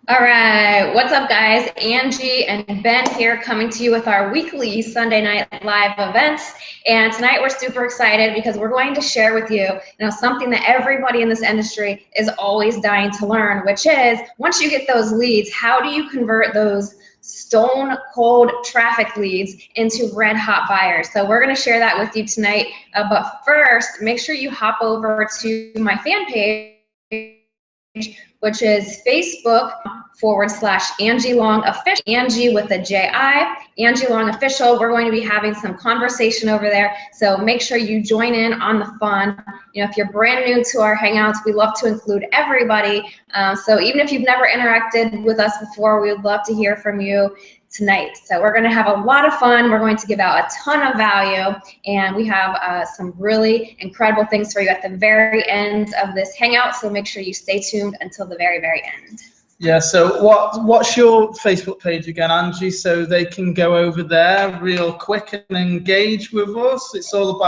All right, what's up guys? Angie and Ben here coming to you with our weekly Sunday night live events. And tonight we're super excited because we're going to share with you, something that everybody in this industry is always dying to learn, which is once you get those leads, how do you convert those stone cold traffic leads into red hot buyers? So we're going to share that with you tonight. But first, make sure you hop over to my fan page, which is Facebook.com/Angie Long Official, Angie with a J-I, Angie Long Official. We're going to be having some conversation over there, so make sure you join in on the fun. If you're brand new to our Hangouts, we love to include everybody. So even if you've never interacted with us before, we would love to hear from you tonight. So we're going to have a lot of fun. We're going to give out a ton of value, and we have some really incredible things for you at the very end of this Hangout, so make sure you stay tuned until the very, very end. Yeah, so what's your Facebook page again, Angie, so they can go over there real quick and engage with us? It's not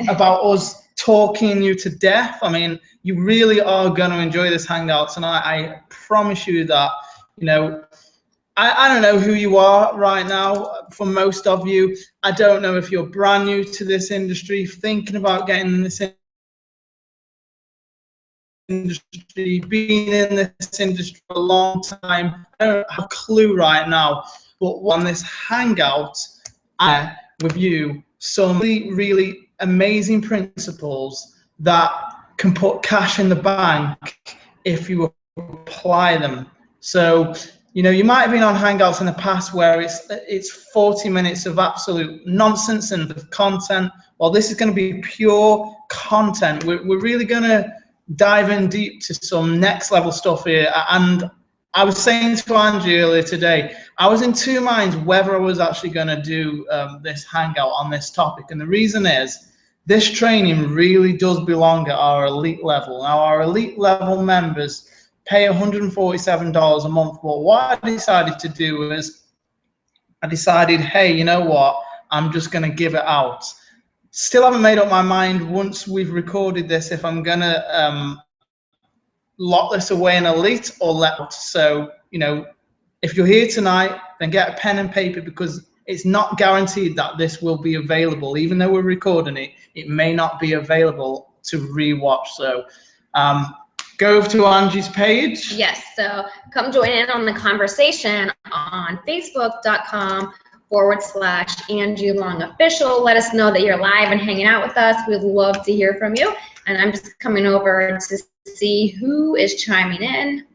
about us talking you to death. I mean, you really are going to enjoy this Hangout tonight. I promise you that. I don't know who you are right now. For most of you, I don't know if you're brand new to this industry, thinking about getting in this industry, being in this industry for a long time. I don't have a clue right now, but on this Hangout, I with you some really amazing principles that can put cash in the bank if you apply them. So you might have been on Hangouts in the past where it's 40 minutes of absolute nonsense and of content. Well, this is going to be pure content. We're really going to dive in deep to some next level stuff here. And I was saying to Angie earlier today, I was in two minds whether I was actually going to do this Hangout on this topic. And the reason is, this training really does belong at our elite level. Now, our elite level members pay $147 a month. But what I decided to do is, hey, you know what? I'm just going to give it out. Still haven't made up my mind once we've recorded this if I'm going to lock this away in elite or let out. So, if you're here tonight, then get a pen and paper, because it's not guaranteed that this will be available. Even though we're recording it, it may not be available to rewatch. So go over to Angie's page. Yes, so come join in on the conversation on Facebook.com/Angie Long Official. Let us know that you're live and hanging out with us. We'd love to hear from you. And I'm just coming over to see who is chiming in.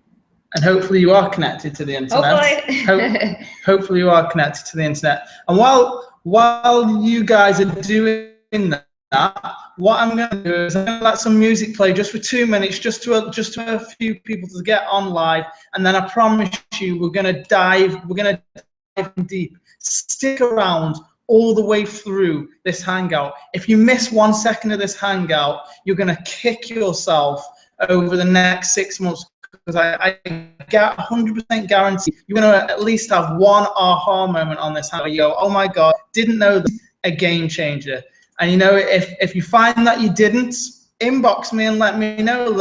And hopefully you are connected to the internet. Hopefully. Hopefully you are connected to the internet. And while you guys are doing that, what I'm going to do is I'm going to let some music play just for 2 minutes, just to a few people to get on live, and then I promise you we're going to dive in deep. Stick around all the way through this Hangout. If you miss 1 second of this Hangout, you're going to kick yourself over the next 6 months, because I get 100% guarantee you're going to at least have one aha moment on this Hangout where you go, oh my God, didn't know this, a game changer. And if you find that you didn't, inbox me and let me know.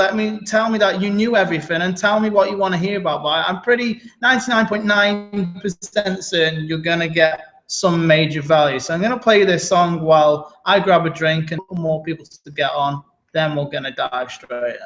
Tell me that you knew everything and tell me what you want to hear about. But I'm pretty 99.9% certain you're going to get some major value. So I'm going to play this song while I grab a drink and more people to get on. Then we're going to dive straight in.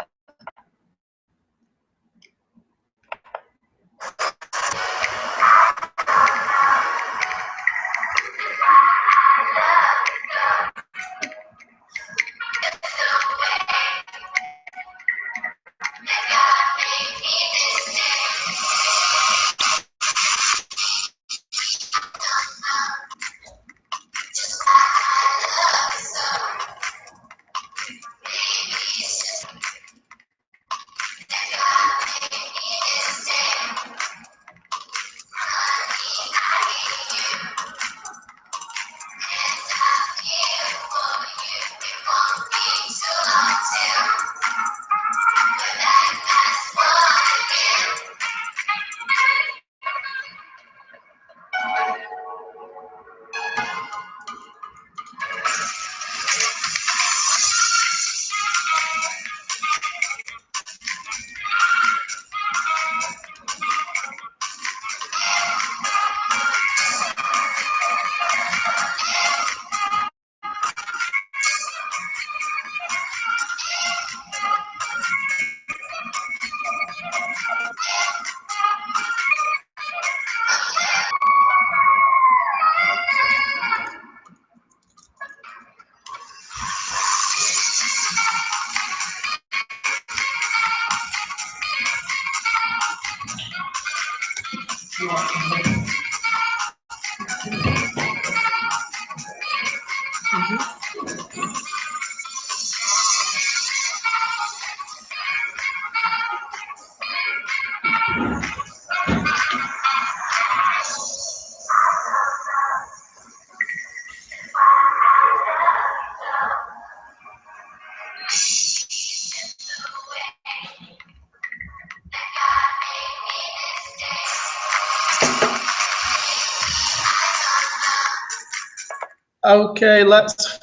Okay, let's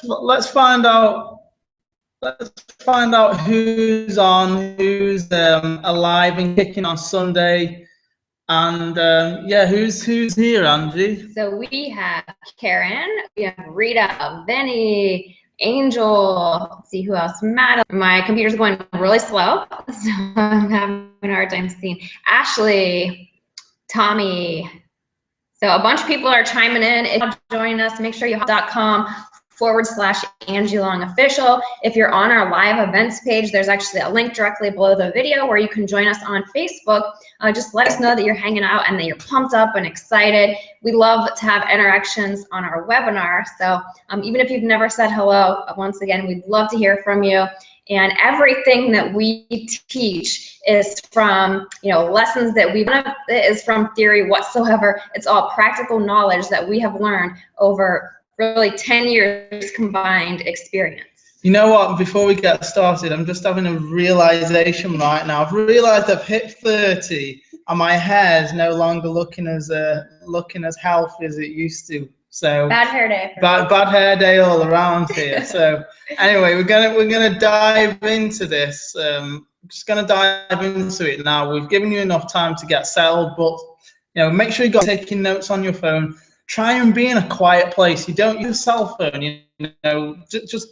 find out. Let's find out who's on, who's alive and kicking on Sunday, and yeah, who's here, Angie? So we have Karen, we have Rita, Vinny, Angel. Let's see who else. Matt. My computer's going really slow, so I'm having a hard time seeing. Ashley, Tommy. So a bunch of people are chiming in. If you're joining us, make sure you .com/Angie Long Official. If you're on our live events page, there's actually a link directly below the video where you can join us on Facebook. Just let us know that you're hanging out and that you're pumped up and excited. We love to have interactions on our webinar. So even if you've never said hello, once again, we'd love to hear from you. And everything that we teach is from, lessons that we've done, is from theory whatsoever. It's all practical knowledge that we have learned over really 10 years combined experience. You know what? Before we get started, I'm just having a realization right now. I've realized I've hit 30 and my hair is no longer looking as healthy as it used to. So bad hair day. Bad hair day all around here. So anyway, we're gonna dive into this. Just gonna dive into it now. We've given you enough time to get settled, but make sure you got taking notes on your phone. Try and be in a quiet place. You don't use a cell phone. Just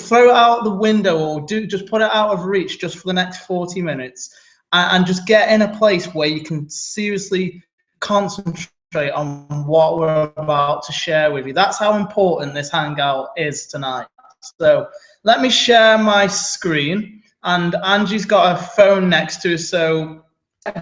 throw it out the window, or just put it out of reach just for the next 40 minutes, and just get in a place where you can seriously concentrate on what we're about to share with you. That's how important this hangout is tonight. So let me share my screen, and Angie's got her phone next to her. So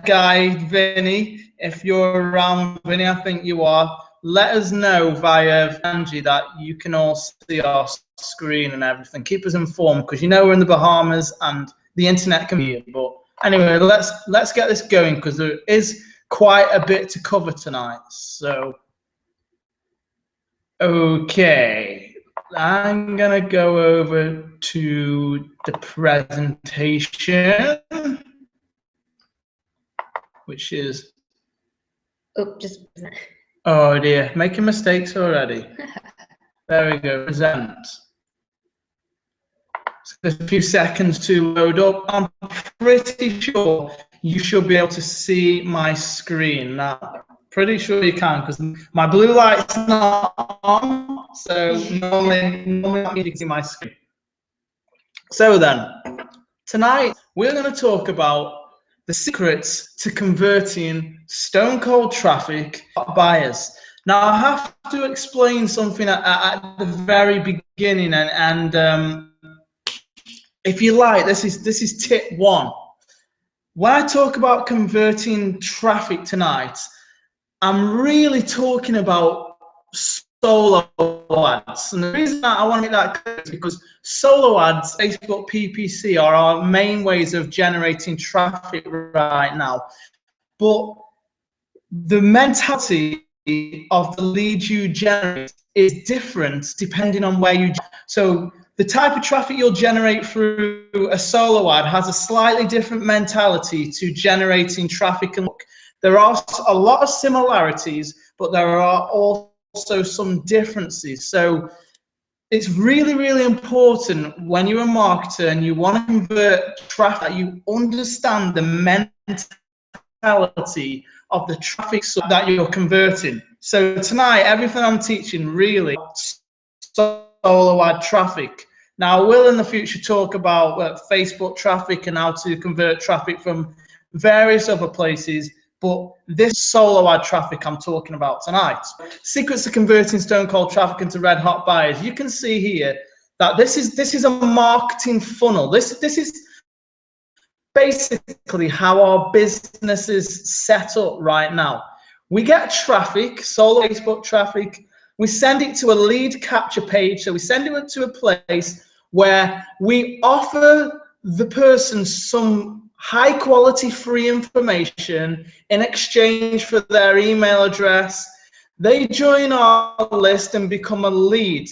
guy, Vinny, if you're around, Vinny, I think you are, let us know via Angie that you can all see our screen and everything. Keep us informed, because we're in the Bahamas and the internet can be here. But anyway, let's get this going, because there is quite a bit to cover tonight. So okay, I'm gonna go over to the presentation, which is oh dear, making mistakes already. There we go, present. So there's a few seconds to load up. I'm pretty sure you should be able to see my screen now. Pretty sure you can, because my blue light's not on, so normally you can see my screen. So then, tonight we're going to talk about the secrets to converting stone cold traffic buyers. Now I have to explain something at the very beginning, and if you like, this is tip one. When I talk about converting traffic tonight, I'm really talking about solo ads. And the reason that I want to make that clear is because solo ads, Facebook PPC, are our main ways of generating traffic right now. But the mentality of the leads you generate is different depending on where you. So the type of traffic you'll generate through a solo ad has a slightly different mentality to generating traffic. And there are a lot of similarities, but there are also some differences. So it's really, really important when you're a marketer and you want to convert traffic, that you understand the mentality of the traffic that you're converting. So tonight, everything I'm teaching really solo ad traffic. Now, I will in the future talk about Facebook traffic and how to convert traffic from various other places, but this solo ad traffic I'm talking about tonight. Secrets to converting stone cold traffic into red hot buyers. You can see here that this is a marketing funnel. This is basically how our business is set up right now. We get traffic, solo Facebook traffic. We send it to a lead capture page. So we send it to a place where we offer the person some high quality free information in exchange for their email address. They join our list and become a lead.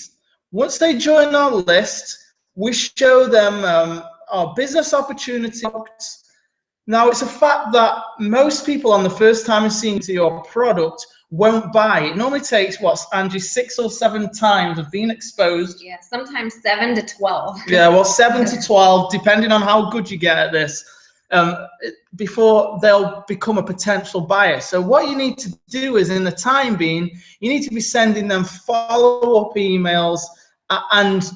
Once they join our list, we show them our business opportunity. Now, it's a fact that most people on the first time of seeing your product won't buy. It normally takes, what, Angie, 6 or 7 times of being exposed. Yeah, sometimes 7 to 12. Yeah, well, 7 to 12, depending on how good you get at this, before they'll become a potential buyer. So what you need to do is, in the time being, you need to be sending them follow-up emails, and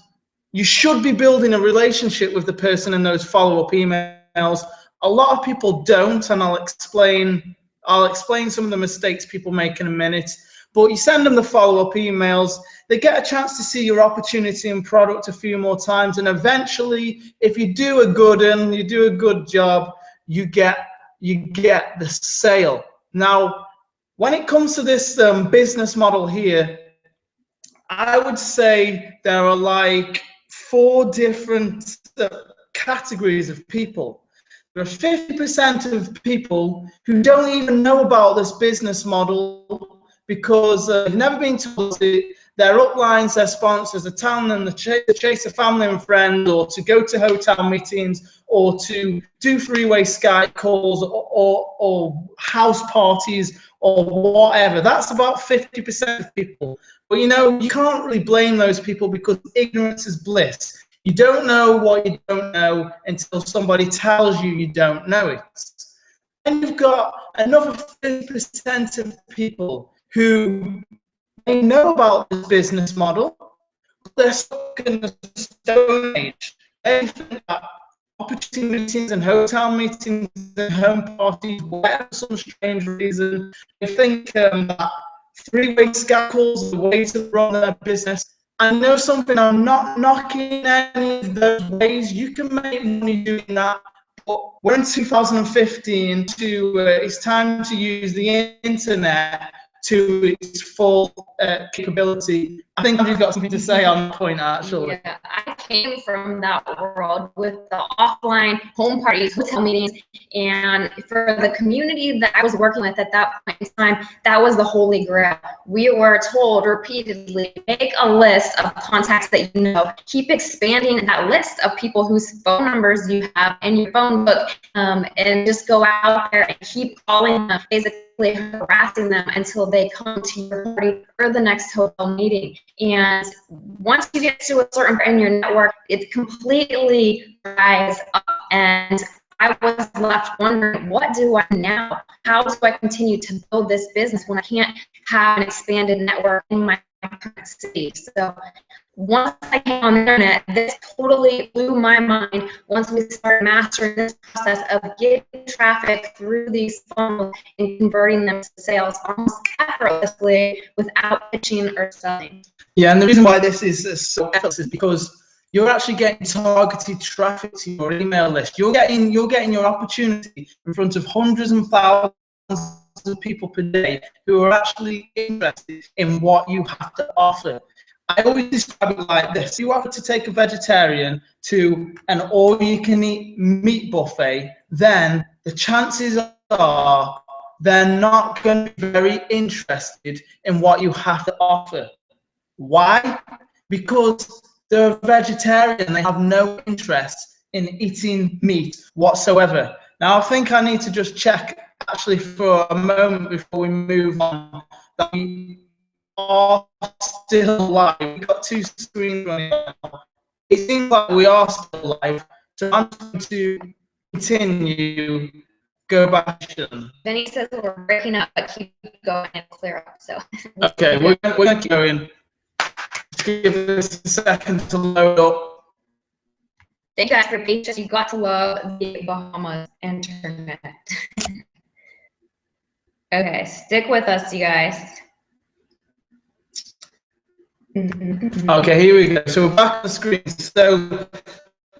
you should be building a relationship with the person in those follow-up emails. A lot of people don't, and I'll explain some of the mistakes people make in a minute. But you send them the follow-up emails, they get a chance to see your opportunity and product a few more times, and eventually, if you do a good job, you get the sale. Now, when it comes to this business model here, I would say there are like 4 different categories of people. There are 50% of people who don't even know about this business model because they've never been told it. Their uplines, their sponsors are telling them to chase a family and friend, or to go to hotel meetings, or to do three-way Skype calls, or house parties, or whatever. That's about 50% of people. But you know, you can't really blame those people because ignorance is bliss. You don't know what you don't know until somebody tells you you don't know it. And you've got another 50% of people who may know about this business model, but they're stuck in the stone age. They think that opportunity meetings and hotel meetings and home parties, whatever some strange reason, they think that three-way Skype calls are the way to run their business. I know something, I'm not knocking any of those ways. You can make money doing that, but we're in 2015, it's time to use the internet to its full capability. I think Andrew's got something to say on that point, actually. Yeah, I came from that world with the offline home parties, hotel meetings, and for the community that I was working with at that point in time, that was the holy grail. We were told repeatedly, make a list of contacts that you know, keep expanding that list of people whose phone numbers you have in your phone book, and just go out there and keep calling them, basically harassing them until they come to your party or the next hotel meeting. And once you get to a certain point in your network, it completely dries up, and I was left wondering, what do I do now? How do I continue to build this business when I can't have an expanded network in my current city? So once I came on the internet, this totally blew my mind once we started mastering this process of getting traffic through these funnels and converting them to sales almost effortlessly without pitching or selling. Yeah, and the reason why this is so effortless is because you're actually getting targeted traffic to your email list. You're getting your opportunity in front of hundreds and thousands of people per day who are actually interested in what you have to offer. I always describe it like this. If you offer to take a vegetarian to an all-you-can-eat meat buffet, then the chances are they're not going to be very interested in what you have to offer. Why? Because they're a vegetarian. They have no interest in eating meat whatsoever. Now, I think I need to just check, actually, for a moment before we move on, that we are still live. We've got 2 screens running now. It seems like we are still live, so I'm going to continue. Go back. Vinny says we're breaking up, but keep going and clear up. So okay, we're going to keep going. Just give this a second to load up. Thank you guys for patience. You got to love the Bahamas internet. Okay, stick with us, you guys. Okay, here we go. So we're back on the screen. So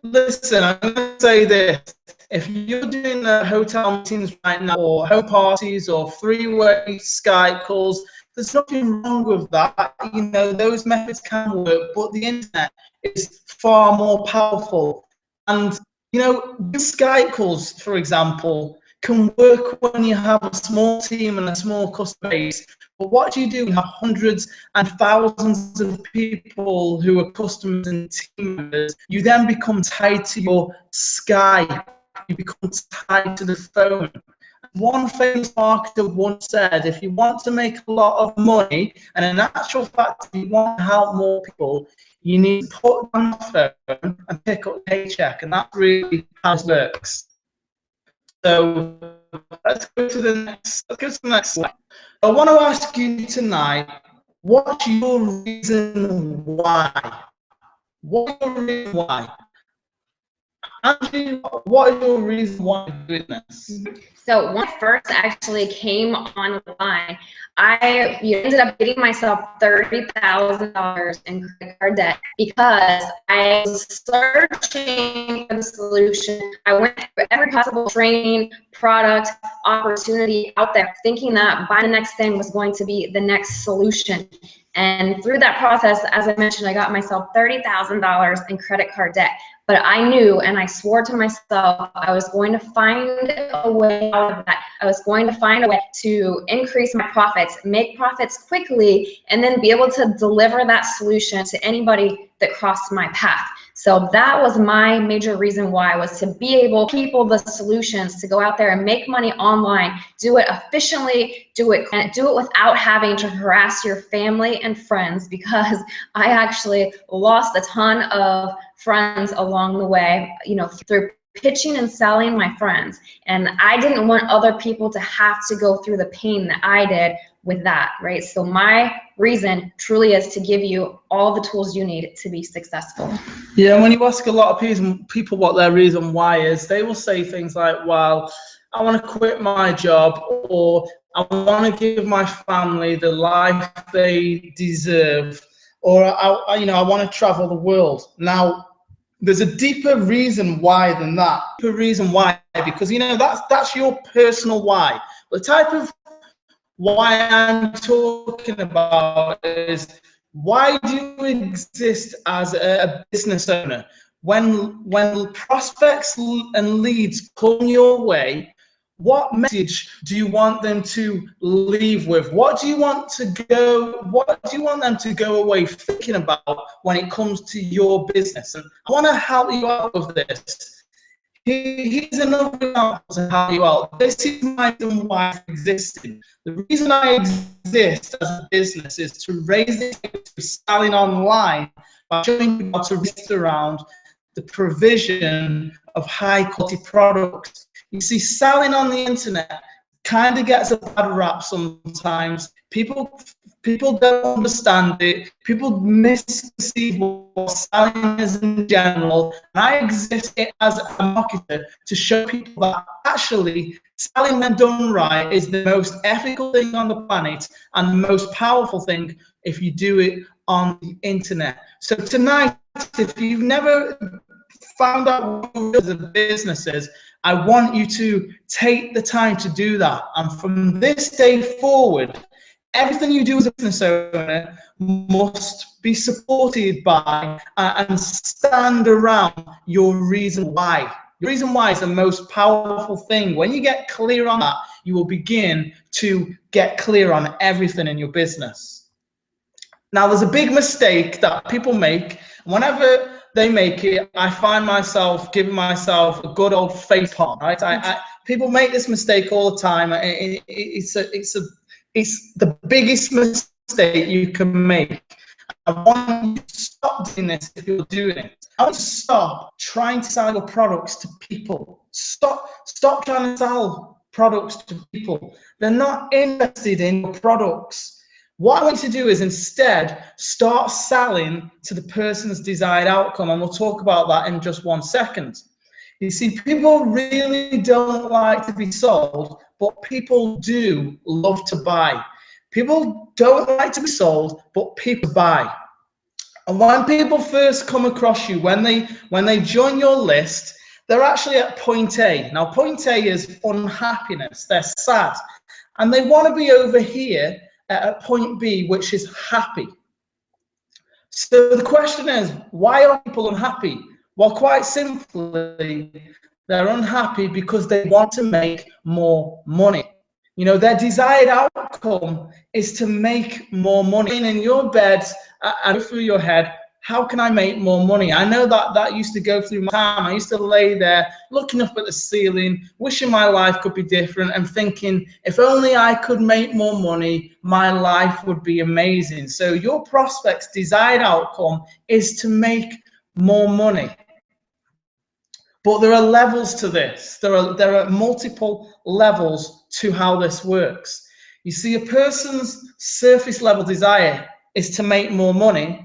listen, I'm going to say this. If you're doing hotel meetings right now, or home parties, or three-way Skype calls, there's nothing wrong with that. You know, those methods can work, but the internet is far more powerful. And, you know, Skype calls, for example, can work when you have a small team and a small customer base. But what do you do when you have hundreds and thousands of people who are customers and team members? You then become tied to your Skype. You become tied to the phone. one famous marketer once said, if you want to make a lot of money, and in actual fact, if you want to help more people, you need to put down the phone and pick up a paycheck, and that's really how it works. So let's go to the next slide. I want to ask you tonight, what's your reason why? What's your reason why? Angie, what is your reason why you're doing this? So when I first actually came online, I ended up getting myself $30,000 in credit card debt because I was searching for the solution. I went through every possible training, product, opportunity out there, thinking that buying the next thing was going to be the next solution. And through that process, as I mentioned, I got myself $30,000 in credit card debt. But I knew and I swore to myself I was going to find a way out of that. I was going to find a way to increase my profits, make profits quickly, and then be able to deliver that solution to anybody that crossed my path. So that was my major reason why, was to be able to give people the solutions to go out there and make money online, do it efficiently, do it without having to harass your family and friends, because I actually lost a ton of friends along the way, through pitching and selling my friends. And I didn't want other people to have to go through the pain that I did with that, right? So my reason truly is to give you all the tools you need to be successful. Yeah, when you ask a lot of people what their reason why is, they will say things like, well, I want to quit my job, or I want to give my family the life they deserve, or I want to travel the world. Now, there's a deeper reason why than that. Deeper reason why, because that's your personal why. The type of why I'm talking about is, why do you exist as a business owner? When prospects and leads come your way, what message do you want them to leave with? What do you want them to go away thinking about when it comes to your business? And I want to help you out with this. Here's another example to help you out. This is my reason why I existed. The reason I exist as a business is to raise the to selling online by showing you how to reach around the provision of high quality products. You see, selling on the internet kind of gets a bad rap sometimes. People don't understand it. People misperceive what selling is in general. And I exist as a marketer to show people that actually selling, when done right, is the most ethical thing on the planet and the most powerful thing if you do it on the internet. So tonight, if you've never found out what the business is, I want you to take the time to do that. And from this day forward, everything you do as a business owner must be supported by and stand around your reason why. Your reason why is the most powerful thing. When you get clear on that, you will begin to get clear on everything in your business. Now, there's a big mistake that people make. Whenever they make it, I find myself giving myself a good old face palm, right? People make this mistake all the time. It's the biggest mistake you can make. I want you to stop doing this if you're doing it. I want you to stop trying to sell your products to people. Stop trying to sell products to people. They're not interested in your products. What I want you to do is instead start selling to the person's desired outcome, and we'll talk about that in just 1 second. You see, people really don't like to be sold, but people do love to buy. People don't like to be sold, but people buy. And when people first come across you, when they join your list, they're actually at point A. Now, point A is unhappiness. They're sad, and they want to be over here at point B, which is happy. So the question is, why are people unhappy? Well, quite simply, they're unhappy because they want to make more money. Their desired outcome is to make more money. In your bed and through your head, how can I make more money? I know that used to go through my time. I used to lay there looking up at the ceiling, wishing my life could be different and thinking, if only I could make more money, my life would be amazing. So your prospect's desired outcome is to make more money. But there are levels to this. There are multiple levels to how this works. You see, a person's surface level desire is to make more money.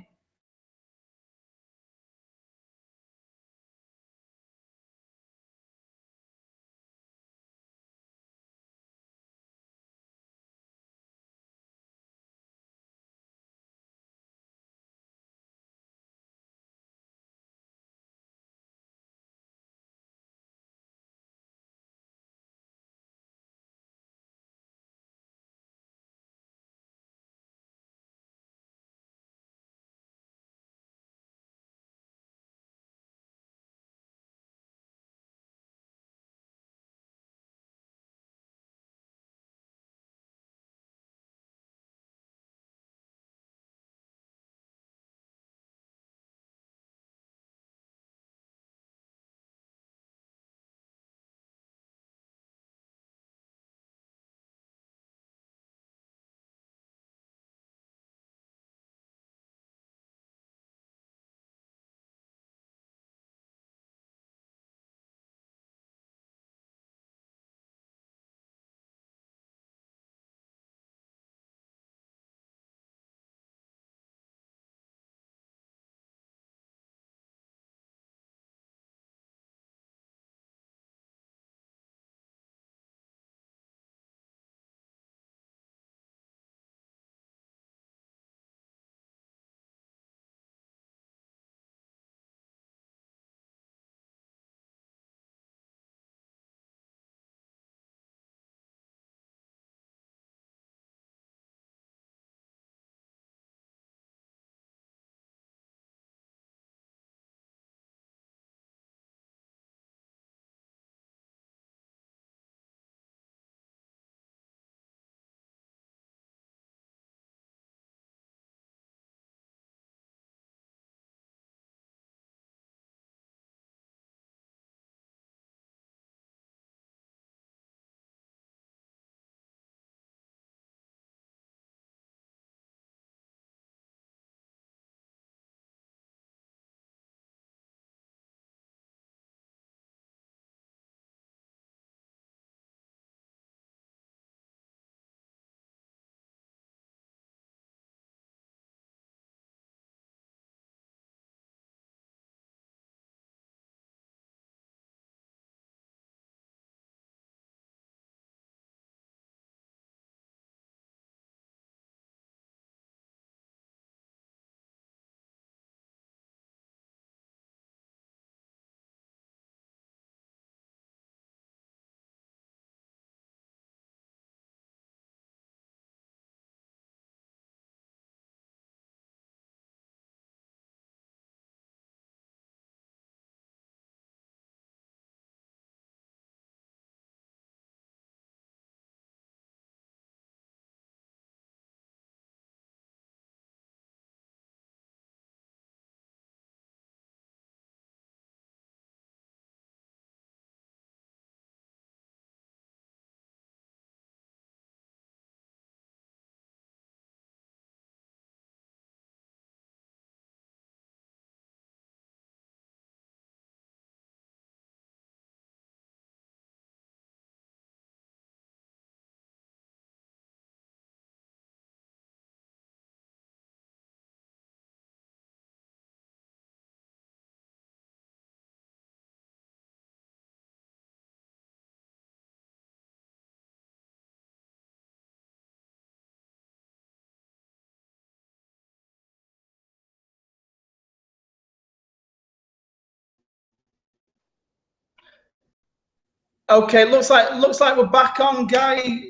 Okay, looks like we're back on, Guy.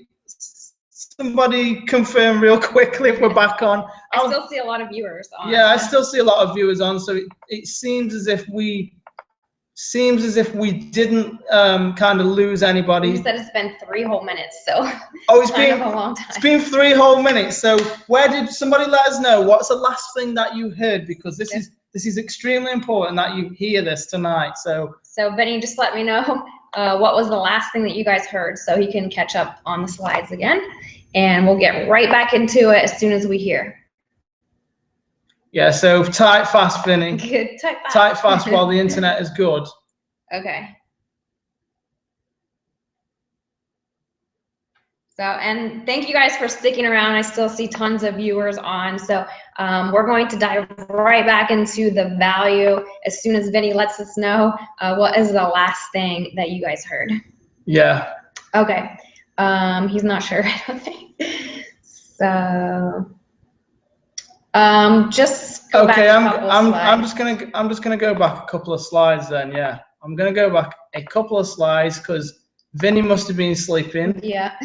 Somebody confirm real quickly if we're back on. I still see a lot of viewers on. Yeah, I still see a lot of viewers on. So it seems as if we didn't kind of lose anybody. You said it's been 3 whole minutes, so oh, it's been a long time. It's been 3 whole minutes. So where did somebody let us know? What's the last thing that you heard? Because this is This is extremely important that you hear this tonight. So Benny, just let me know what was the last thing that you guys heard so he can catch up on the slides again. And we'll get right back into it as soon as we hear. Yeah, so type fast, Vinny. Good, type fast while the internet is good. Okay. So, and thank you guys for sticking around. I still see tons of viewers on. So we're going to dive right back into the value as soon as Vinny lets us know what is the last thing that you guys heard. Yeah. Okay. He's not sure, I don't think. So just go okay, back I'm just gonna go back a couple of slides then. Yeah, I'm gonna go back a couple of slides because Vinny must have been sleeping. Yeah.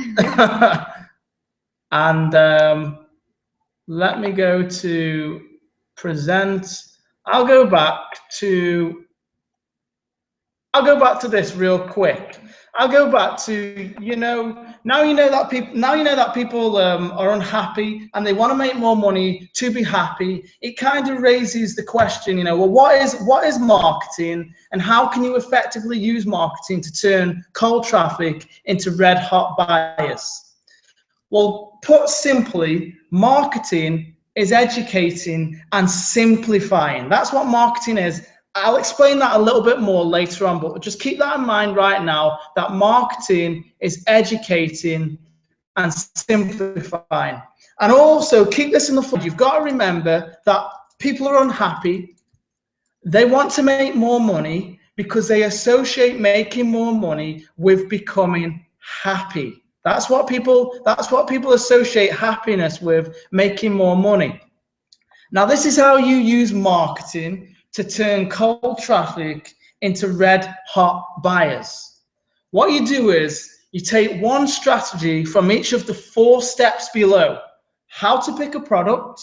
And let me go to present. I'll go back to this real quick. I'll go back to, now you know that people are unhappy and they want to make more money to be happy. It kind of raises the question, well, what is marketing, and how can you effectively use marketing to turn cold traffic into red hot buyers? Well, put simply, marketing is educating and simplifying. That's what marketing is. I'll explain that a little bit more later on, but just keep that in mind right now, that marketing is educating and simplifying. And also keep this in the front. You've got to remember that people are unhappy. They want to make more money because they associate making more money with becoming happy. That's what people associate happiness with, making more money. Now, this is how you use marketing to turn cold traffic into red hot buyers. What you do is you take one strategy from each of the 4 steps below: how to pick a product,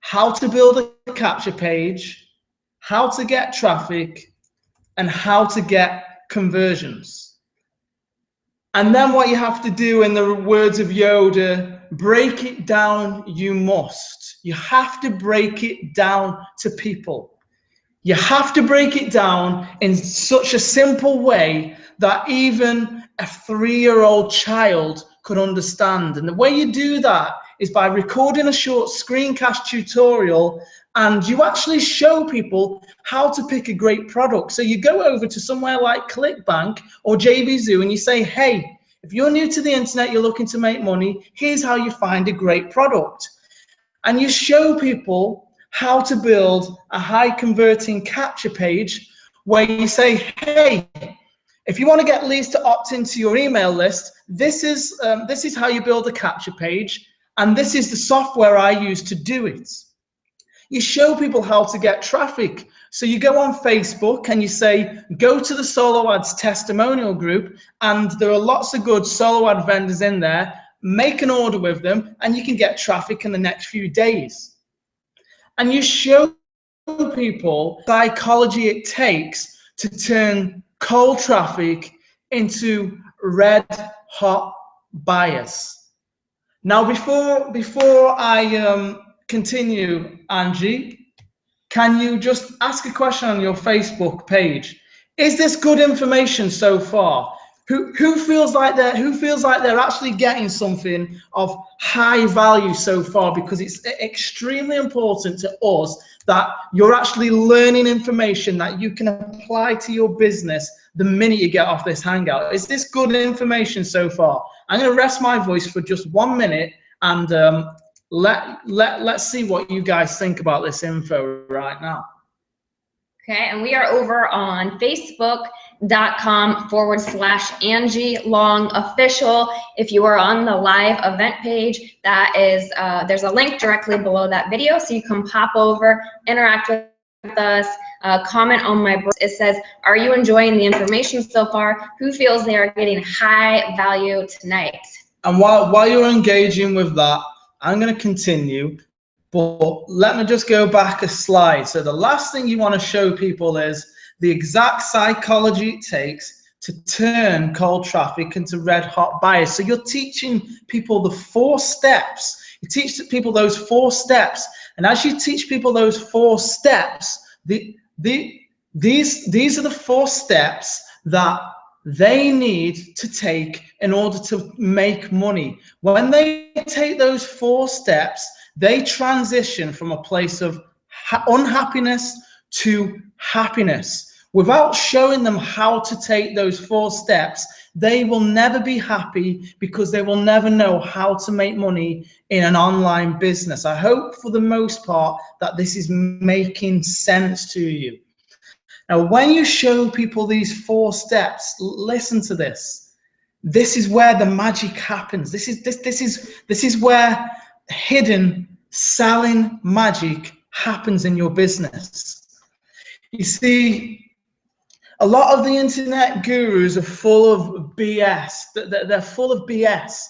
how to build a capture page, how to get traffic, and how to get conversions. And then what you have to do, in the words of Yoda, break it down. You must. You have to break it down to people. You have to break it down in such a simple way that even a 3-year-old child could understand. And the way you do that is by recording a short screencast tutorial, and you actually show people how to pick a great product. So you go over to somewhere like ClickBank or JVZoo and you say, hey, if you're new to the internet, you're looking to make money, here's how you find a great product. And you show people how to build a high converting capture page where you say, hey, if you want to get leads to opt into your email list, this is how you build a capture page, and this is the software I use to do it. You show people how to get traffic. So you go on Facebook and you say, go to the Solo Ads testimonial group, and there are lots of good solo ad vendors in there. Make an order with them and you can get traffic in the next few days. And you show people the psychology it takes to turn cold traffic into red hot buyers. Now, before I continue, Angie, can you just ask a question on your Facebook page? Is this good information so far? Who feels like they're actually getting something of high value so far? Because it's extremely important to us that you're actually learning information that you can apply to your business the minute you get off this Hangout. Is this good information so far? I'm going to rest my voice for just 1 minute and let's see what you guys think about this info right now. Okay, and we are over on Facebook.com/Angie Long Official. If you are on the live event page, that is there's a link directly below that video, so you can pop over, interact with us, comment on my book. It says, are you enjoying the information so far? Who feels they are getting high value tonight? And while you're engaging with that, I'm going to continue. But let me just go back a slide. So the last thing you want to show people is the exact psychology it takes to turn cold traffic into red hot buyers. So you're teaching people the 4 steps. You teach people those 4 steps. And as you teach people those 4 steps, These are the 4 steps that they need to take in order to make money. When they take those 4 steps, they transition from a place of unhappiness to happiness. Without showing them how to take those 4 steps, they will never be happy because they will never know how to make money in an online business. I hope for the most part that this is making sense to you. Now, when you show people these 4 steps, listen to this. This is where the magic happens. This is where hidden selling magic happens in your business. You see, a lot of the internet gurus are full of BS. They're full of BS.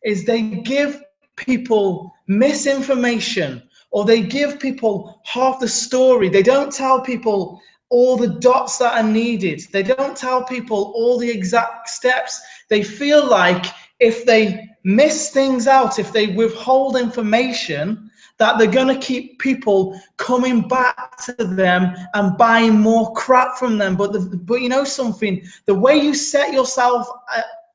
Is they give people misinformation, or they give people half the story. They don't tell people all the dots that are needed. They don't tell people all the exact steps. They feel like if they miss things out, if they withhold information, that they're going to keep people coming back to them and buying more crap from them. But you know something, the way you set yourself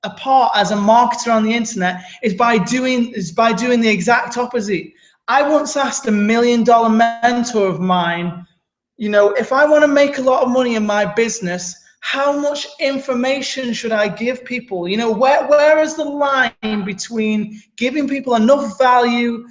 apart as a marketer on the internet is by doing the exact opposite. I once asked $1 million mentor of mine, you know, if I want to make a lot of money in my business, how much information should I give people? You know, where is the line between giving people enough value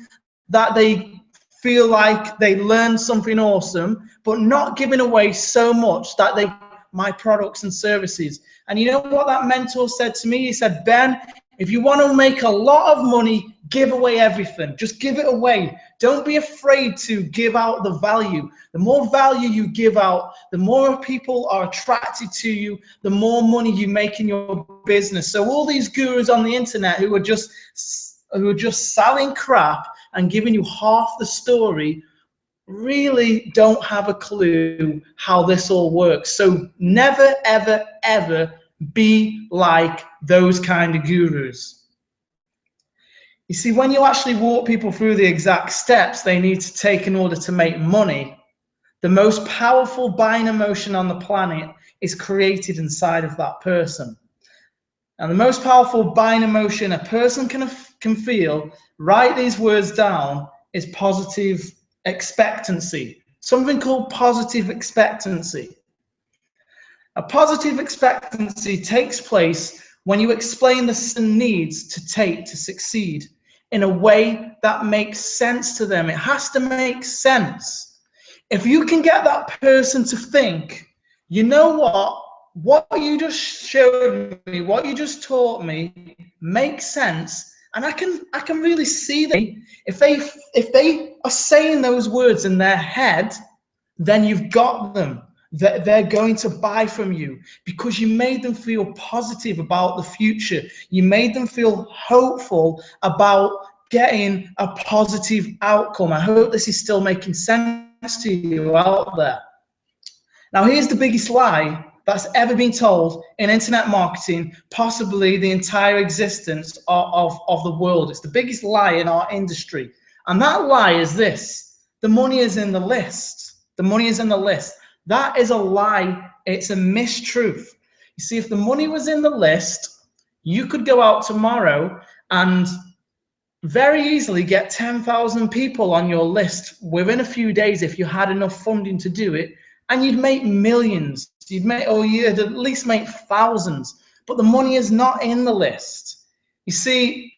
that they feel like they learned something awesome, but not giving away so much that they my products and services? And you know what that mentor said to me? He said, Ben, if you want to make a lot of money, give away everything. Just give it away. Don't be afraid to give out the value. The more value you give out, the more people are attracted to you, the more money you make in your business. So all these gurus on the internet who are just selling crap and giving you half the story really don't have a clue how this all works. So never, ever, ever be like those kind of gurus. You see, when you actually walk people through the exact steps they need to take in order to make money, the most powerful buying emotion on the planet is created inside of that person. And the most powerful buying emotion a person can feel, write these words down, is positive expectancy. Something called positive expectancy. A positive expectancy takes place when you explain the needs to take to succeed in a way that makes sense to them. It has to make sense. If you can get that person to think, you know what you just showed me, what you just taught me makes sense, and I can really see them. If they are saying those words in their head, then you've got them. They're going to buy from you because you made them feel positive about the future. You made them feel hopeful about getting a positive outcome. I hope this is still making sense to you out there. Now, here's the biggest lie that's ever been told in internet marketing, possibly the entire existence of the world. It's the biggest lie in our industry. And that lie is this: the money is in the list. The money is in the list. That is a lie. It's a mistruth. You see, if the money was in the list, you could go out tomorrow and very easily get 10,000 people on your list within a few days if you had enough funding to do it, and you'd make millions. You'd at least make thousands. But the money is not in the list. You see,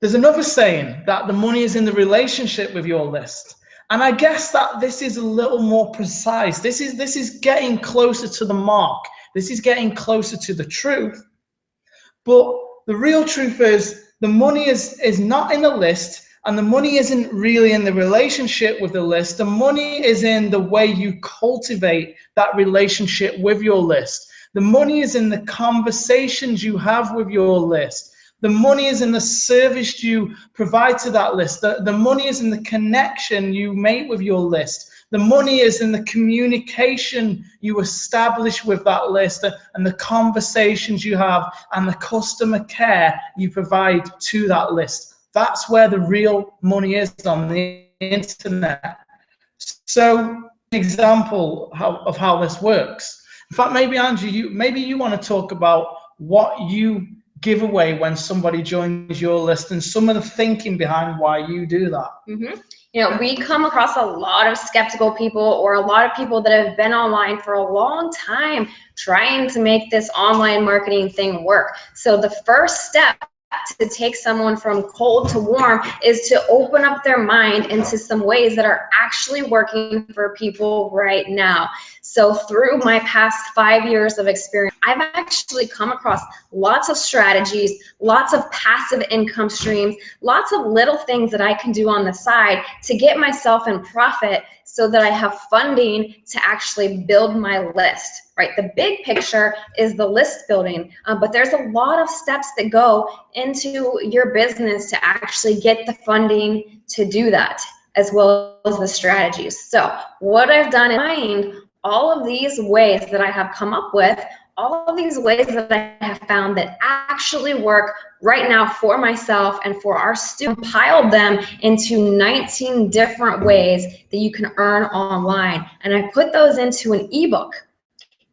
there's another saying that the money is in the relationship with your list. And I guess that this is a little more precise. This is getting closer to the mark. This is getting closer to the truth. But the real truth is the money is not in the list, and the money isn't really in the relationship with the list. The money is in the way you cultivate that relationship with your list. The money is in the conversations you have with your list. The money is in the service you provide to that list. The money is in the connection you make with your list. The money is in the communication you establish with that list and the conversations you have and the customer care you provide to that list. That's where the real money is on the internet. So example of how this works. In fact, maybe Angie, you want to talk about what you give away when somebody joins your list and some of the thinking behind why you do that. Mm-hmm. You know, we come across a lot of skeptical people, or a lot of people that have been online for a long time trying to make this online marketing thing work. So the first step to take someone from cold to warm is to open up their mind into some ways that are actually working for people right now. So through my past 5 years of experience, I've actually come across lots of strategies, lots of passive income streams, lots of little things that I can do on the side to get myself in profit so that I have funding to actually build my list, right? The big picture is the list building, but there's a lot of steps that go into your business to actually get the funding to do that, as well as the strategies. So what I've done in mind, all of these ways that I have come up with, all of these ways that I have found that actually work right now for myself and for our students, compiled them into 19 different ways that you can earn online. And I put those into an ebook.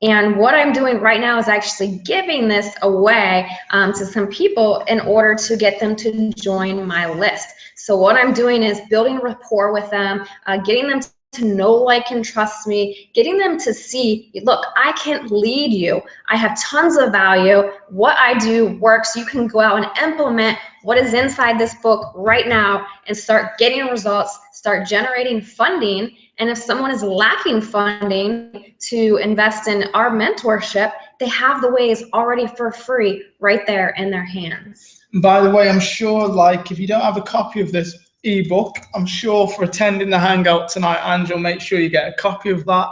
And what I'm doing right now is actually giving this away to some people in order to get them to join my list. So what I'm doing is building rapport with them, getting them to know, like, and trust me, getting them to see, look, I can lead you. I have tons of value. What I do works. You can go out and implement what is inside this book right now and start getting results, start generating funding. And if someone is lacking funding to invest in our mentorship, they have the ways already for free right there in their hands. By the way, I'm sure, like, if you don't have a copy of this ebook, I'm sure for attending the Hangout tonight, Angel, make sure you get a copy of that.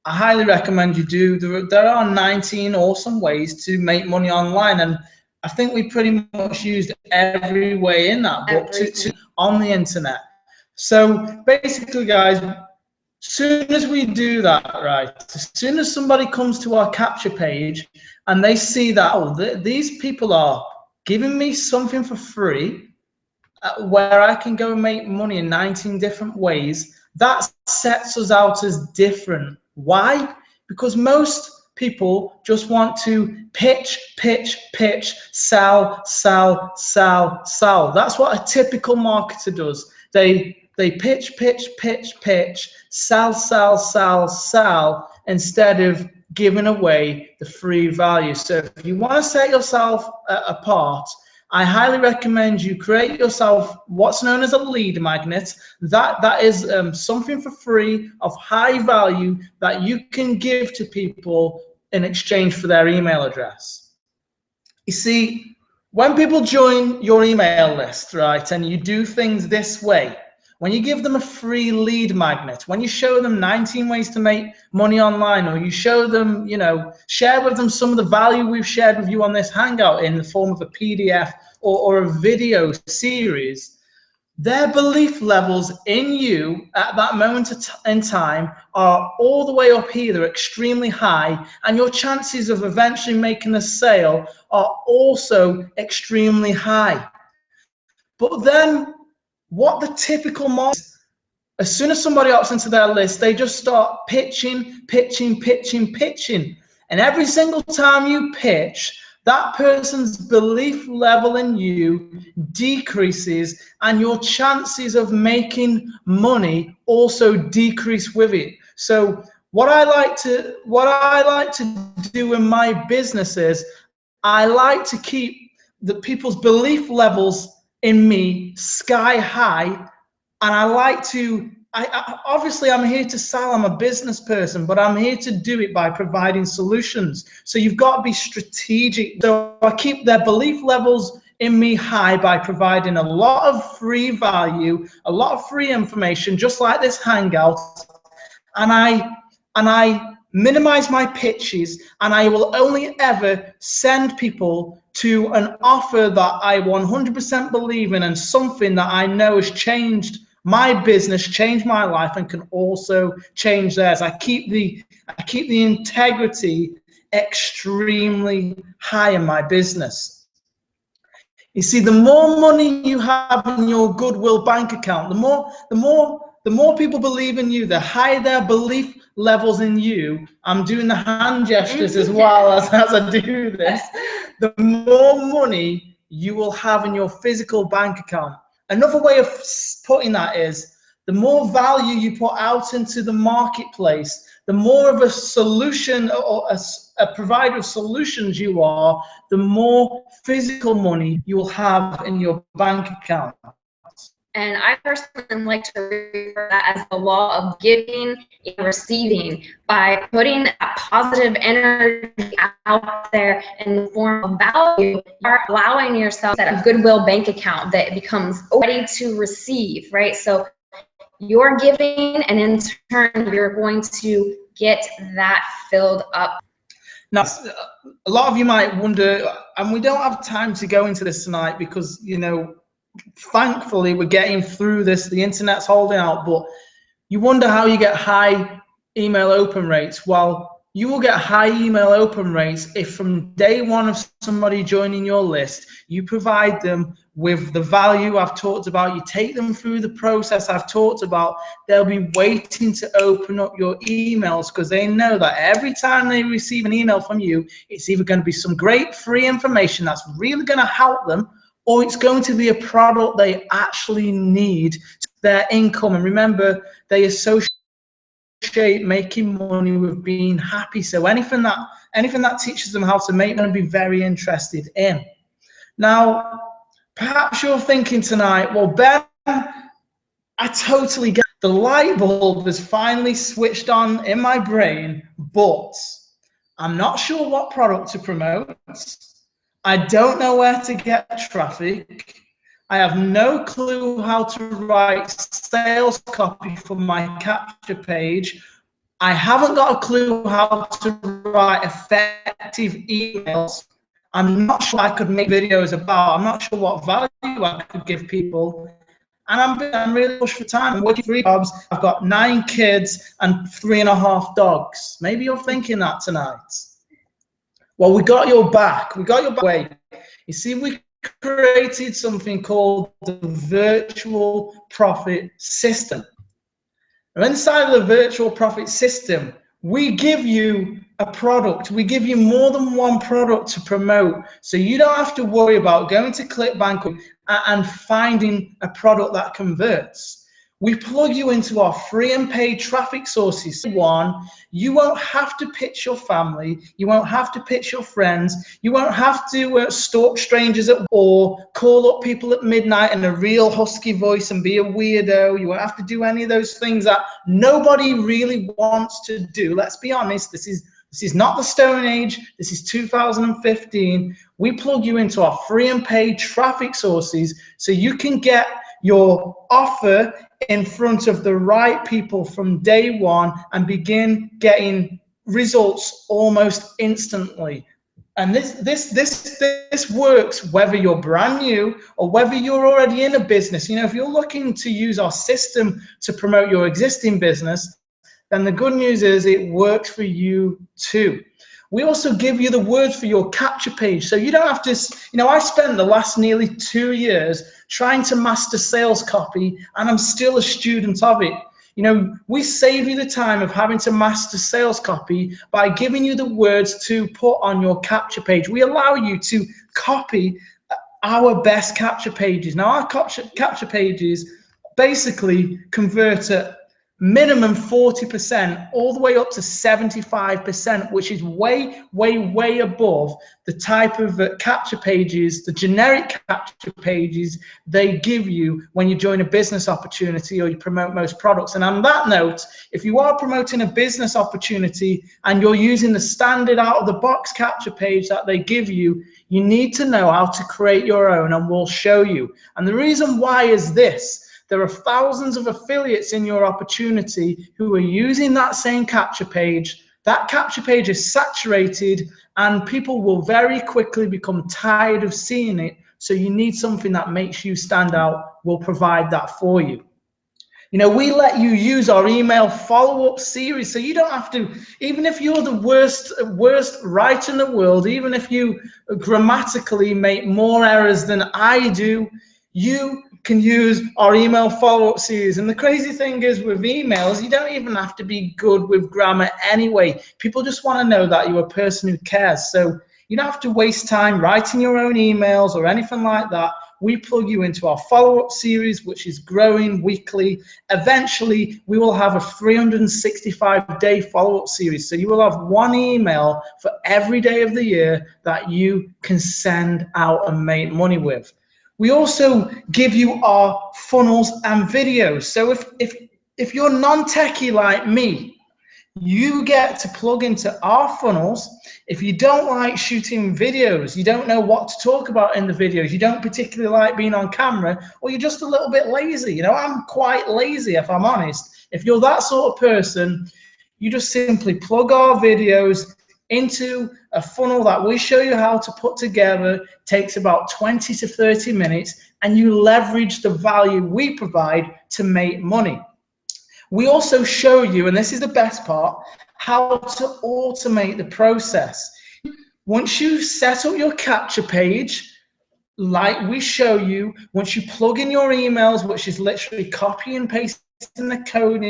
I highly recommend you do. There are 19 awesome ways to make money online, and I think we pretty much used every way in that book to on the internet. So basically, guys, soon as we do that, right, as soon as somebody comes to our capture page and they see that, oh, these people are giving me something for free, where I can go and make money in 19 different ways, that sets us out as different. Why? Because most people just want to pitch, sell, sell, sell, sell. That's what a typical marketer does. They pitch, sell, sell, sell, sell, instead of giving away the free value. So if you want to set yourself apart, I highly recommend you create yourself what's known as a lead magnet. That is something for free of high value that you can give to people in exchange for their email address. You see, when people join your email list, right, and you do things this way, when you give them a free lead magnet, when you show them 19 ways to make money online, or you show them, share with them some of the value we've shared with you on this Hangout in the form of a PDF or a video series, their belief levels in you at that moment in time are all the way up here. They're extremely high, and your chances of eventually making a sale are also extremely high. But then what the typical market is, as soon as somebody opts into their list, they just start pitching. And every single time you pitch, that person's belief level in you decreases, and your chances of making money also decrease with it. So what I like to do in my business is I like to keep the people's belief levels in me sky high, and I like to, obviously I'm here to sell, I'm a business person, but I'm here to do it by providing solutions. So you've got to be strategic. So I keep their belief levels in me high by providing a lot of free value, a lot of free information, just like this Hangout, and I minimize my pitches, and I will only ever send people to an offer that I 100% believe in, and something that I know has changed my business, changed my life, and can also change theirs. I keep the integrity extremely high in my business. You see, the more money you have in your Goodwill bank account, the the more people believe in you, the higher their belief levels in you. I'm doing the hand gestures as well as I do this. The more money you will have in your physical bank account. Another way of putting that is, the more value you put out into the marketplace, the more of a solution or a provider of solutions you are, the more physical money you will have in your bank account. And I personally like to refer that as the law of giving and receiving. By putting that positive energy out there in the form of value, you're allowing yourself that a goodwill bank account that becomes ready to receive, right? So you're giving, and in turn, you're going to get that filled up. Now, a lot of you might wonder, and we don't have time to go into this tonight because, you know, thankfully we're getting through this, the internet's holding out, but you wonder how you get high email open rates. Well, you will get high email open rates if from day one of somebody joining your list, you provide them with the value I've talked about, you take them through the process I've talked about. They'll be waiting to open up your emails because they know that every time they receive an email from you, it's either going to be some great free information that's really going to help them, or it's going to be a product they actually need to their income. And remember, they associate making money with being happy. So anything that teaches them how to make money, be very interested in. Now, perhaps you're thinking tonight, well, Ben, I totally get the light bulb has finally switched on in my brain, but I'm not sure what product to promote. I don't know where to get traffic. I have no clue how to write sales copy for my capture page. I haven't got a clue how to write effective emails. I'm not sure I could make videos about. I'm not sure what value I could give people. And I'm really pushed for time. I'm working 3 jobs. I've got 9 kids and 3.5 dogs. Maybe you're thinking that tonight. Well, we got your back. We got your back. Wait. You see, we created something called the virtual profit system. And inside of the virtual profit system, we give you a product. We give you more than one product to promote. So you don't have to worry about going to ClickBank and finding a product that converts. We plug you into our free and paid traffic sources. One, you won't have to pitch your family. You won't have to pitch your friends. You won't have to stalk strangers or call up people at midnight in a real husky voice and be a weirdo. You won't have to do any of those things that nobody really wants to do. Let's be honest, this is not the Stone Age. This is 2015. We plug you into our free and paid traffic sources so you can get your offer in front of the right people from day one and begin getting results almost instantly. And this works whether you're brand new or whether you're already in a business. You know, if you're looking to use our system to promote your existing business, then the good news is it works for you too. We also give you the words for your capture page. So you don't have to, you know, I spent the last nearly 2 years trying to master sales copy, and I'm still a student of it. You know, we save you the time of having to master sales copy by giving you the words to put on your capture page. We allow you to copy our best capture pages. Now, our capture pages basically convert at minimum 40% all the way up to 75%, which is way, way, way above the type of capture pages, the generic capture pages they give you when you join a business opportunity or you promote most products. And on that note, if you are promoting a business opportunity and you're using the standard out of the box capture page that they give you, you need to know how to create your own, and we'll show you. And the reason why is this: there are thousands of affiliates in your opportunity who are using that same capture page. That capture page is saturated and people will very quickly become tired of seeing it. So you need something that makes you stand out. We'll provide that for you. You know, we let you use our email follow-up series, so you don't have to, even if you're the worst writer in the world, even if you grammatically make more errors than I do, you can use our email follow-up series. And the crazy thing is with emails, you don't even have to be good with grammar anyway. People just want to know that you're a person who cares. So you don't have to waste time writing your own emails or anything like that. We plug you into our follow-up series, which is growing weekly. Eventually, we will have a 365-day follow-up series. So you will have one email for every day of the year that you can send out and make money with. We also give you our funnels and videos. So if you're non-techie like me, you get to plug into our funnels. If you don't like shooting videos, you don't know what to talk about in the videos, you don't particularly like being on camera, or you're just a little bit lazy. You know, I'm quite lazy, if I'm honest. If you're that sort of person, you just simply plug our videos into a funnel that we show you how to put together. It takes about 20 to 30 minutes, and you leverage the value we provide to make money. We also show you, and this is the best part, how to automate the process. Once you set up your capture page, like we show you, once you plug in your emails, which is literally copy and pasting the code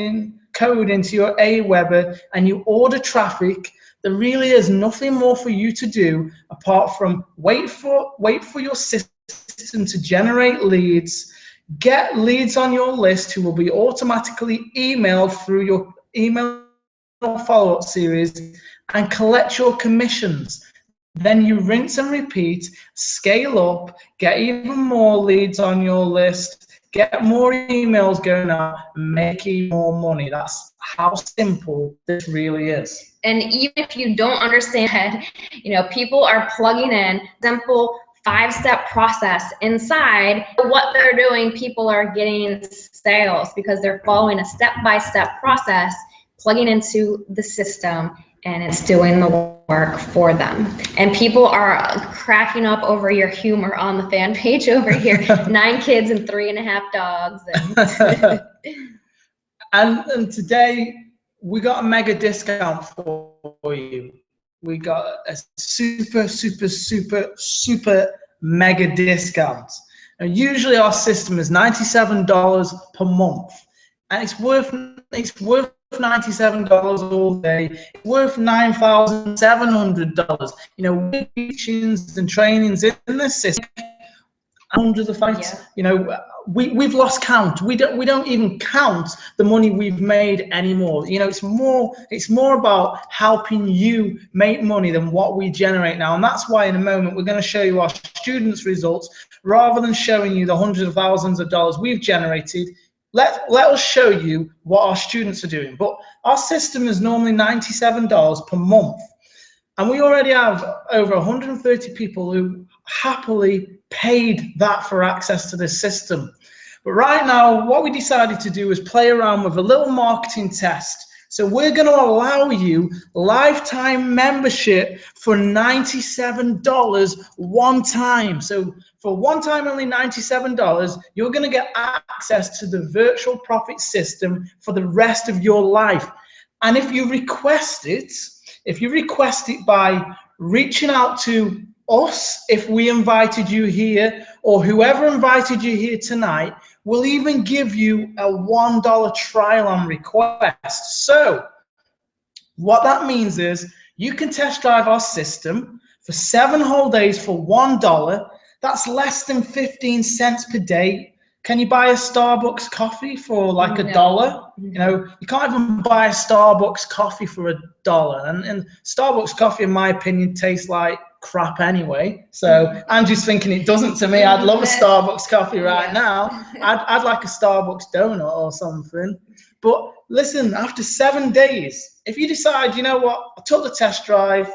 into your Aweber, and you order traffic, there really is nothing more for you to do apart from wait for your system to generate leads. Get leads on your list who will be automatically emailed through your email follow-up series, and collect your commissions. Then you rinse and repeat, scale up, get even more leads on your list, get more emails going out, and make even more money. That's how simple this really is. And even if you don't understand, you know, people are plugging in simple 5-step process inside what they're doing. People are getting sales because they're following a step-by-step process, plugging into the system, and it's doing the work for them. And people are cracking up over your humor on the fan page over here. 9 kids and 3.5 dogs. And today we got a mega discount for you. We got a super mega discount. And usually our system is $97 per month, and it's worth $97 all day. It's worth $9,700. You know, teachings and trainings in this system, hundreds of fights. Yeah. You know, we've lost count. We don't even count the money we've made anymore. You know, it's more about helping you make money than what we generate now. And that's why in a moment we're going to show you our students' results rather than showing you the hundreds of thousands of dollars we've generated. Let us show you what our students are doing. But our system is normally $97 per month. And we already have over 130 people who happily paid that for access to this system. But right now, what we decided to do is play around with a little marketing test. So we're going to allow you lifetime membership for $97 one time. So for one time only $97, you're going to get access to the virtual profit system for the rest of your life. And if you request it by reaching out to us, if we invited you here, or whoever invited you here tonight, we'll even give you a $1 trial on request. So what that means is you can test drive our system for 7 whole days for $1. That's less than 15 cents per day. Can you buy a Starbucks coffee for like $1? You know, you can't even buy a Starbucks coffee for $1. And Starbucks coffee, in my opinion, tastes like crap anyway. So Angie's thinking it doesn't to me. I'd love a Starbucks coffee right now. I'd like a Starbucks donut or something. But listen, after 7 days, if you decide, you know what, I took the test drive,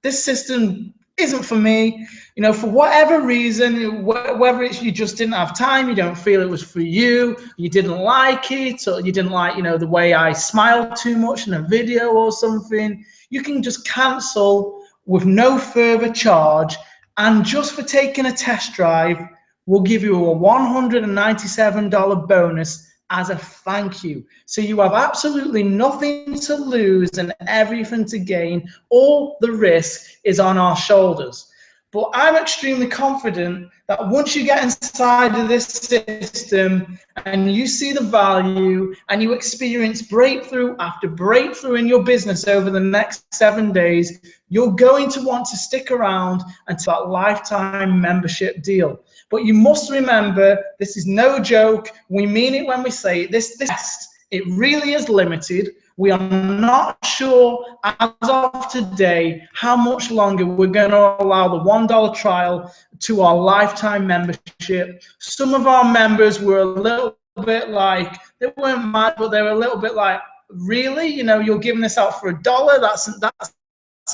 this system isn't for me, you know, for whatever reason, whether it's you just didn't have time, you don't feel it was for you, you didn't like it, or you didn't like, you know, the way I smiled too much in a video or something, you can just cancel with no further charge. And just for taking a test drive, we'll give you a $197 bonus as a thank you. So you have absolutely nothing to lose and everything to gain. All the risk is on our shoulders. But I'm extremely confident that once you get inside of this system and you see the value and you experience breakthrough after breakthrough in your business over the next 7 days, you're going to want to stick around until that lifetime membership deal. But you must remember, this is no joke. We mean it when we say it. This test, it really is limited. We are not sure as of today how much longer we're going to allow the $1 trial to our lifetime membership. Some of our members were a little bit like, they weren't mad, but they were a little bit like, really? You know, you're giving this out for $1? That's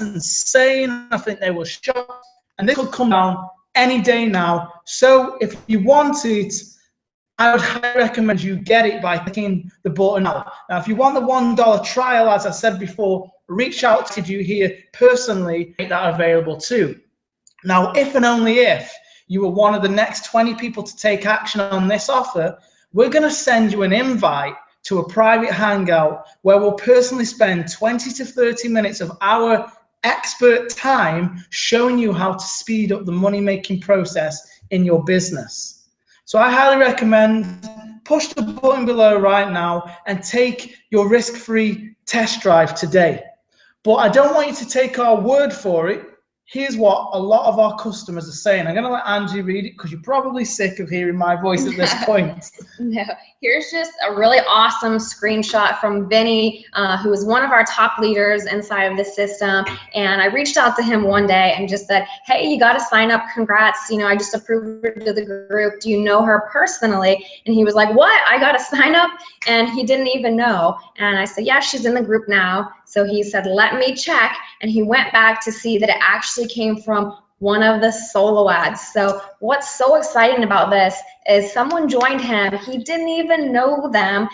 insane. I think they were shocked. And this will come down any day now. So if you want it, I would highly recommend you get it by clicking the button now. Now, if you want the $1 trial, as I said before, reach out to you here personally, make that available too. Now, if and only if you are one of the next 20 people to take action on this offer, we're going to send you an invite to a private hangout where we'll personally spend 20 to 30 minutes of our expert time showing you how to speed up the money-making process in your business. So I highly recommend push the button below right now and take your risk-free test drive today. But I don't want you to take our word for it. Here's what a lot of our customers are saying. I'm going to let Angie read it because you're probably sick of hearing my voice at this point. No, here's just a really awesome screenshot from Vinny, who is one of our top leaders inside of the system. And I reached out to him one day and just said, hey, you got to sign up. Congrats. You know, I just approved her to the group. Do you know her personally? And he was like, what? I got to sign up? And he didn't even know. And I said, yeah, she's in the group now. So he said, let me check. And he went back to see that it actually came from one of the solo ads. So what's so exciting about this is someone joined him. He didn't even know them.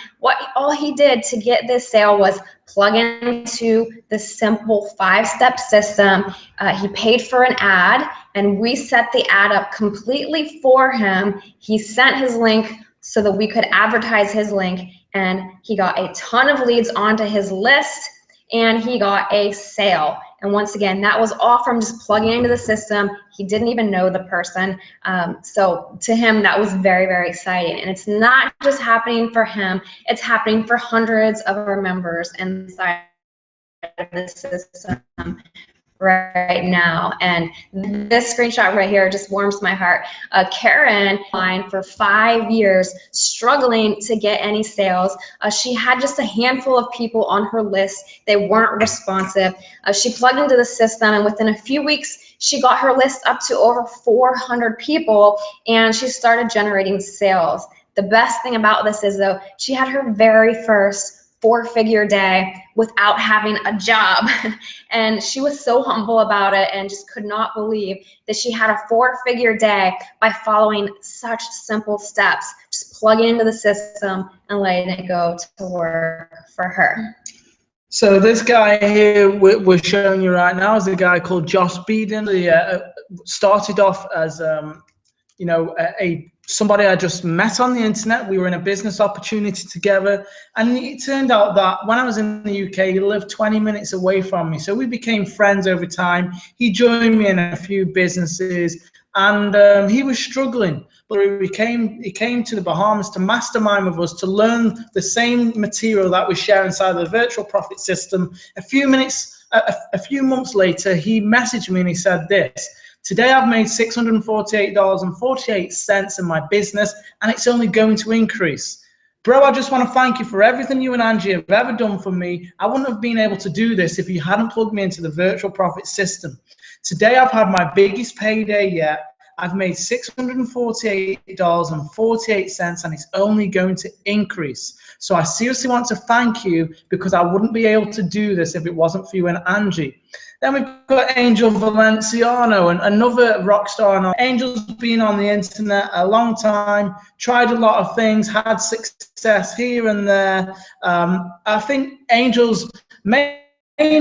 All he did to get this sale was plug into the simple 5-step system. He paid for an ad, and we set the ad up completely for him. He sent his link so that we could advertise his link, and he got a ton of leads onto his list, and he got a sale. And once again, that was all from just plugging into the system. He didn't even know the person. So to him, that was very, very exciting. And it's not just happening for him, it's happening for hundreds of our members inside of the system right now. And this screenshot right here just warms my heart. Karen, for 5 years, struggling to get any sales. She had just a handful of people on her list. They weren't responsive. She plugged into the system, and within a few weeks, she got her list up to over 400 people, and she started generating sales. The best thing about this is, though, she had her very first 4-figure day without having a job. And she was so humble about it and just could not believe that she had a 4-figure day by following such simple steps, just plugging into the system and letting it go to work for her. So this guy here we're showing you right now is a guy called Josh Beeden. He started off as you know, somebody I just met on the internet. We were in a business opportunity together, and it turned out that when I was in the UK, he lived 20 minutes away from me. So we became friends over time. He joined me in a few businesses, and he was struggling. But he came to the Bahamas to mastermind with us to learn the same material that we share inside the virtual profit system. A few months later, he messaged me and he said this: today I've made $648.48 in my business, and it's only going to increase. Bro, I just want to thank you for everything you and Angie have ever done for me. I wouldn't have been able to do this if you hadn't plugged me into the virtual profit system. Today I've had my biggest payday yet. I've made $648.48, and it's only going to increase. So I seriously want to thank you, because I wouldn't be able to do this if it wasn't for you and Angie. Then we've got Angel Valenciano, and another rock star. Angel's been on the internet a long time, tried a lot of things, had success here and there. I think Angel's main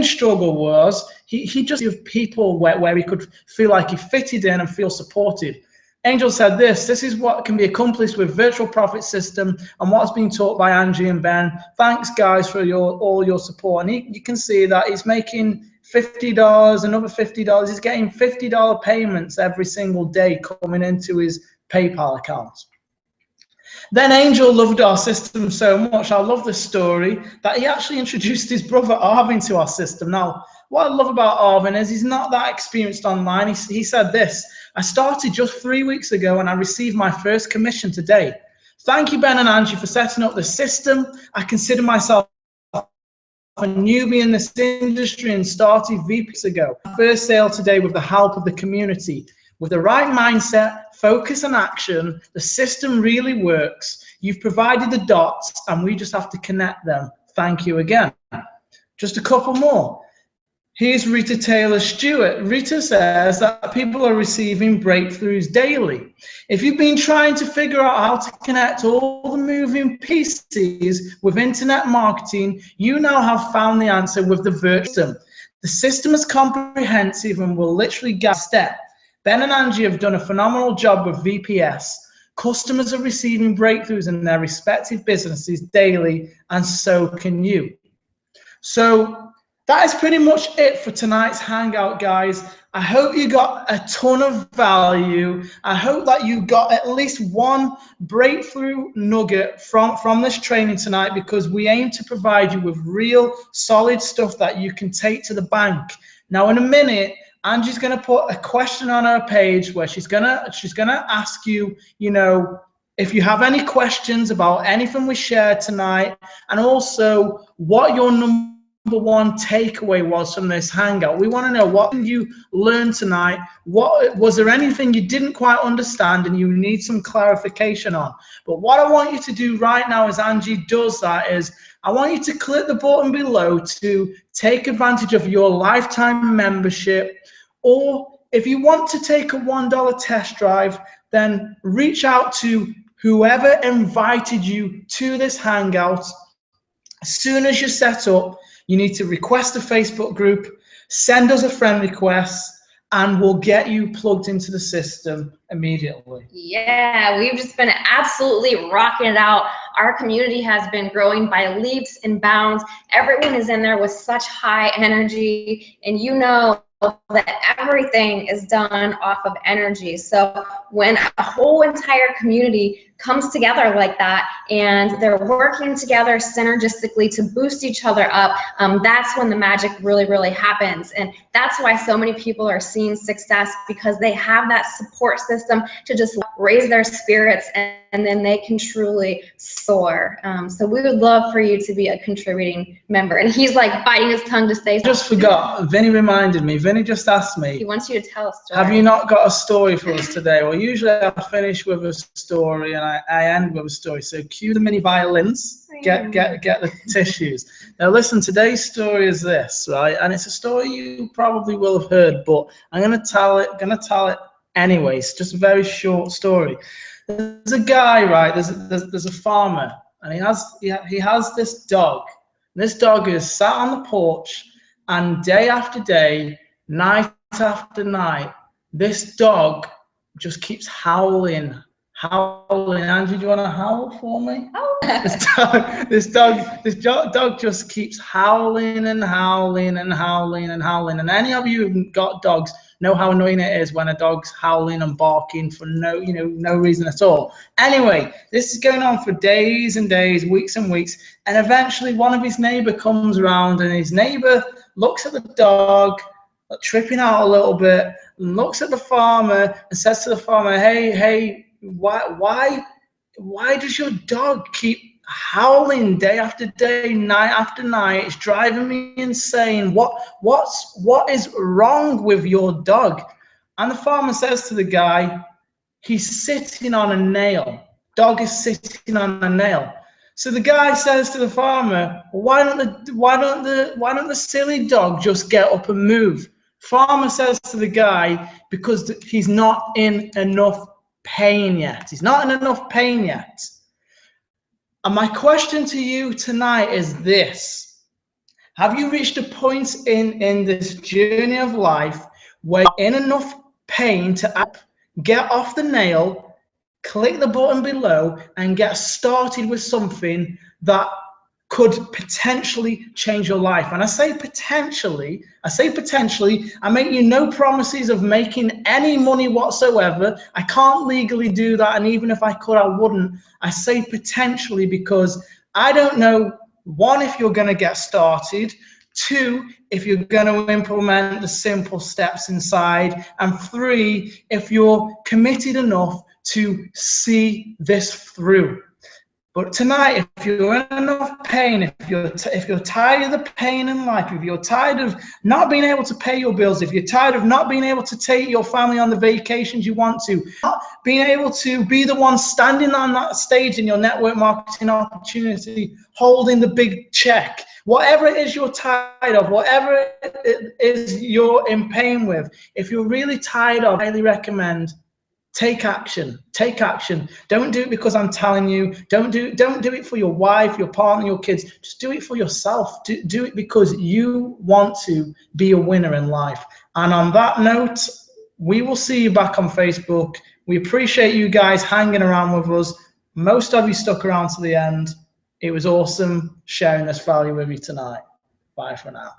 struggle was he just gave people where he could feel like he fitted in and feel supported. Angel said this is what can be accomplished with virtual profit system and what's been taught by Angie and Ben. Thanks guys for all your support. And you can see that he's making $50, another $50. He's getting $50 payments every single day coming into his PayPal account. Then Angel loved our system so much, I love the story, that he actually introduced his brother Arvin to our system. Now, what I love about Arvin is he's not that experienced online. He said this: I started just 3 weeks ago and I received my first commission today. Thank you, Ben and Angie, for setting up the system. I consider myself a newbie in this industry and started VPS ago. First sale today with the help of the community. With the right mindset, focus and action, the system really works. You've provided the dots and we just have to connect them. Thank you again. Just a couple more. Here's Rita Taylor Stewart. Rita says that people are receiving breakthroughs daily. If you've been trying to figure out how to connect all the moving pieces with internet marketing, you now have found the answer with the virtual system. The system is comprehensive and will literally guide step. Ben and Angie have done a phenomenal job with VPS. Customers are receiving breakthroughs in their respective businesses daily, and so can you. So that is pretty much it for tonight's Hangout, guys. I hope you got a ton of value. I hope that you got at least one breakthrough nugget from this training tonight, because we aim to provide you with real solid stuff that you can take to the bank. Now, in a minute, Angie's going to put a question on her page where she's gonna ask you, you know, if you have any questions about anything we shared tonight, and also what your number one takeaway was from this Hangout. We want to know, what did you learn tonight? What was there anything you didn't quite understand and you need some clarification on? But what I want you to do right now, as Angie does that, is I want you to click the button below to take advantage of your lifetime membership. Or if you want to take a $1 test drive, then reach out to whoever invited you to this Hangout. As soon as you're set up, you need to request a Facebook group, send us a friend request, and we'll get you plugged into the system immediately. Yeah, we've just been absolutely rocking it out. Our community has been growing by leaps and bounds. Everyone is in there with such high energy, and you know that everything is done off of energy. So when a whole entire community comes together like that and they're working together synergistically to boost each other up, that's when the magic really happens. And that's why so many people are seeing success, because they have that support system to just raise their spirits, and then they can truly soar. So we would love for you to be a contributing member. And he's like biting his tongue to say something. Just forgot, Vinny reminded me. Vinny just asked me, he wants you to tell a story. Have you not got a story for us today? Well, usually I finish with a story and I end with a story. So cue the mini violins, get the tissues. Now listen, today's story is this, right? And it's a story you probably will have heard, but I'm gonna tell it anyways. Just a very short story. There's a guy, right? There's a farmer, and he has this dog. This dog is sat on the porch, and day after day, night after night, this dog just keeps howling. Angie, do you want to howl for me? Oh. This dog just keeps howling and howling and howling and howling. And any of you who've got dogs know how annoying it is when a dog's howling and barking for no reason at all. Anyway, this is going on for days and days, weeks and weeks, and eventually one of his neighbor comes around, and his neighbor looks at the dog, tripping out a little bit, and looks at the farmer and says to the farmer, hey, why does your dog keep howling day after day, night after night? It's driving me insane. What is wrong with your dog? And the farmer says to the guy, he's sitting on a nail. Dog is sitting on a nail. So the guy says to the farmer, why don't the silly dog just get up and move? Farmer says to the guy, because he's not in enough pain yet. He's not in enough pain yet. And my question to you tonight is this: have you reached a point in this journey of life where you're in enough pain to get off the nail, click the button below, and get started with something that could potentially change your life. And I say potentially, I make you no promises of making any money whatsoever. I can't legally do that, and even if I could, I wouldn't. I say potentially because I don't know, one, if you're going to get started, two, if you're going to implement the simple steps inside, and three, if you're committed enough to see this through. But tonight, if you're in enough pain, if you're tired of the pain in life, if you're tired of not being able to pay your bills, if you're tired of not being able to take your family on the vacations you want to, not being able to be the one standing on that stage in your network marketing opportunity, holding the big check, whatever it is you're tired of, whatever it is you're in pain with, if you're really tired of, I highly recommend take action. Take action. Don't do it because I'm telling you. Don't do it for your wife, your partner, your kids. Just do it for yourself. Do it because you want to be a winner in life. And on that note, we will see you back on Facebook. We appreciate you guys hanging around with us. Most of you stuck around to the end. It was awesome sharing this value with you tonight. Bye for now.